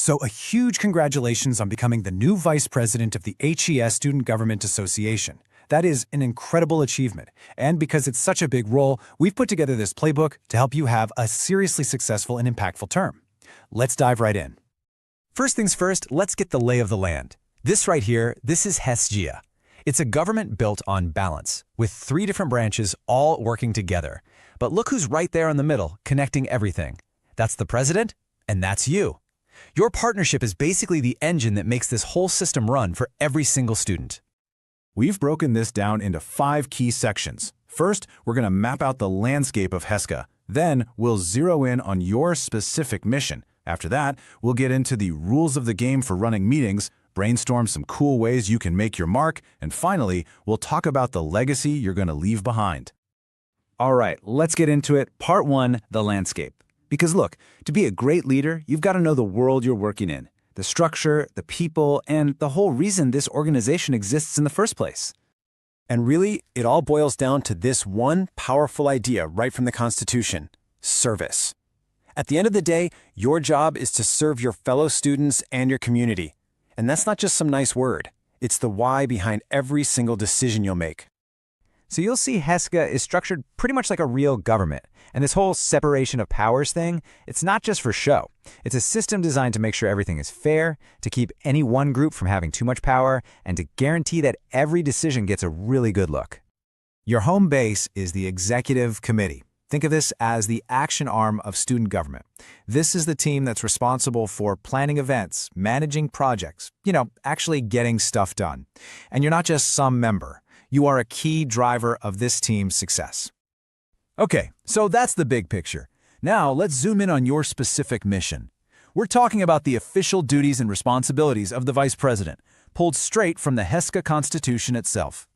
So a huge congratulations on becoming the new vice president of the HES Student Government Association. That is an incredible achievement, and because it's such a big role, we've put together this playbook to help you have a seriously successful and impactful term. Let's dive right in. First things first, let's get the lay of the land. This right here, this is HESSGA. It's a government built on balance, with 3 different branches all working together. But look who's right there in the middle, connecting everything. That's the president, and that's you. Your partnership is basically the engine that makes this whole system run for every single student. We've broken this down into 5 key sections. First, we're going to map out the landscape of HESSGA. Then, we'll zero in on your specific mission. After that, we'll get into the rules of the game for running meetings, brainstorm some cool ways you can make your mark, and finally, we'll talk about the legacy you're going to leave behind. All right, let's get into it. Part 1, the landscape. Because look, to be a great leader, you've got to know the world you're working in, the structure, the people, and the whole reason this organization exists in the first place. And really, it all boils down to this one powerful idea right from the Constitution: service. At the end of the day, your job is to serve your fellow students and your community. And that's not just some nice word. It's the why behind every single decision you'll make. So you'll see HESSGA is structured pretty much like a real government. And this whole separation of powers thing, it's not just for show. It's a system designed to make sure everything is fair, to keep any one group from having too much power, and to guarantee that every decision gets a really good look. Your home base is the executive committee. Think of this as the action arm of student government. This is the team that's responsible for planning events, managing projects, actually getting stuff done. And you're not just some member. You are a key driver of this team's success. Okay, so that's the big picture. Now let's zoom in on your specific mission. We're talking about the official duties and responsibilities of the Vice President, pulled straight from the HESSGA Constitution itself.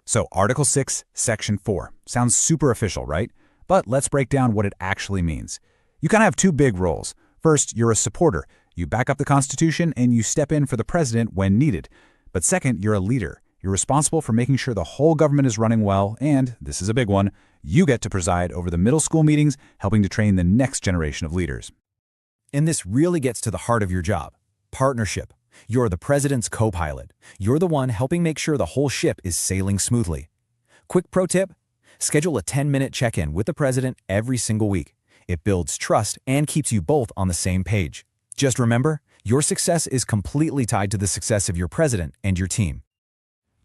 So Article 6, Section 4. Sounds super official, right? But let's break down what it actually means. You kind of have 2 big roles. First, you're a supporter. You back up the Constitution and you step in for the president when needed. But second, you're a leader. You're responsible for making sure the whole government is running well, and, this is a big one, you get to preside over the middle school meetings, helping to train the next generation of leaders. And this really gets to the heart of your job: partnership. You're the president's co-pilot. You're the one helping make sure the whole ship is sailing smoothly. Quick pro tip: schedule a 10-minute check-in with the president every single week. It builds trust and keeps you both on the same page. Just remember, your success is completely tied to the success of your president and your team.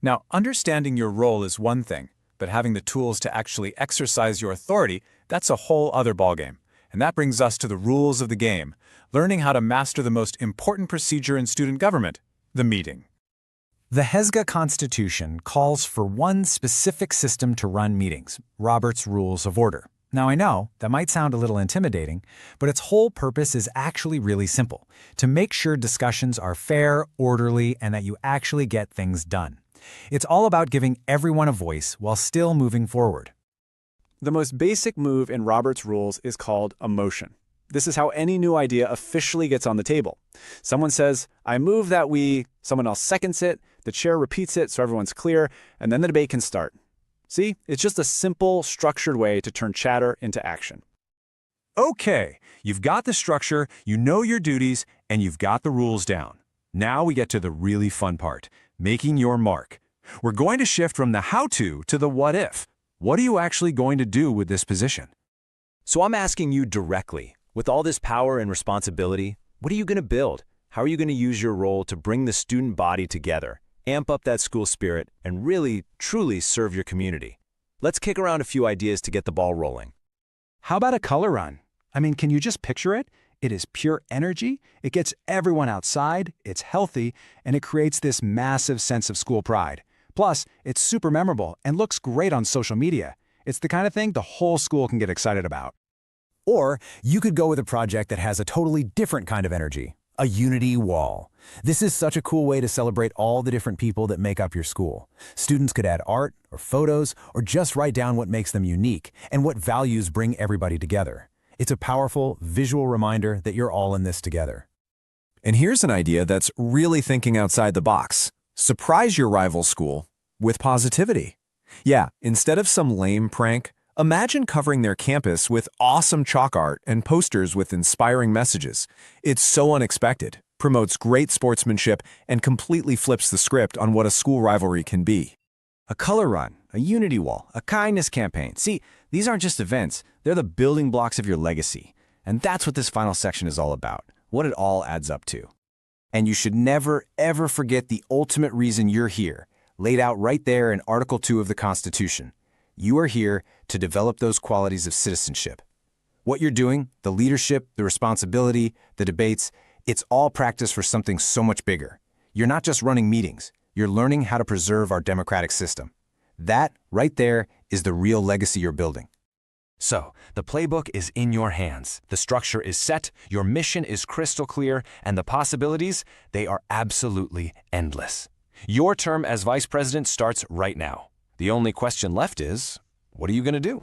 Now, understanding your role is one thing, but having the tools to actually exercise your authority, that's a whole other ballgame. And that brings us to the rules of the game, learning how to master the most important procedure in student government: the meeting. The HESSGA Constitution calls for one specific system to run meetings: Robert's Rules of Order. Now, I know that might sound a little intimidating, but its whole purpose is actually really simple: to make sure discussions are fair, orderly, and that you actually get things done. It's all about giving everyone a voice while still moving forward. The most basic move in Robert's Rules is called a motion. This is how any new idea officially gets on the table. Someone says, "I move that we," someone else seconds it, the chair repeats it so everyone's clear, and then the debate can start. See, it's just a simple, structured way to turn chatter into action. Okay, you've got the structure, you know your duties, and you've got the rules down. Now we get to the really fun part: making your mark. We're going to shift from the how-to to the what-if. What are you actually going to do with this position? So I'm asking you directly, with all this power and responsibility, what are you going to build? How are you going to use your role to bring the student body together, amp up that school spirit, and really, truly serve your community? Let's kick around a few ideas to get the ball rolling. How about a color run? I mean, can you just picture it? It is pure energy, it gets everyone outside, it's healthy, and it creates this massive sense of school pride. Plus, it's super memorable and looks great on social media. It's the kind of thing the whole school can get excited about. Or you could go with a project that has a totally different kind of energy: a unity wall. This is such a cool way to celebrate all the different people that make up your school. Students could add art or photos or just write down what makes them unique and what values bring everybody together. It's a powerful visual reminder that you're all in this together. And here's an idea that's really thinking outside the box. Surprise your rival school with positivity. Yeah, instead of some lame prank, Imagine covering their campus with awesome chalk art and posters with inspiring messages. It's so unexpected, promotes great sportsmanship, and completely flips the script on what a school rivalry can be. A color run, a unity wall, a kindness campaign. See, these aren't just events, they're the building blocks of your legacy. And that's what this final section is all about, what it all adds up to. And you should never, ever forget the ultimate reason you're here, laid out right there in Article 2 of the Constitution. You are here to develop those qualities of citizenship. What you're doing, the leadership, the responsibility, the debates, it's all practice for something so much bigger. You're not just running meetings, you're learning how to preserve our democratic system. That, right there, is the real legacy you're building. So, the playbook is in your hands. The structure is set, your mission is crystal clear, and the possibilities, they are absolutely endless. Your term as vice president starts right now. The only question left is, what are you going to do?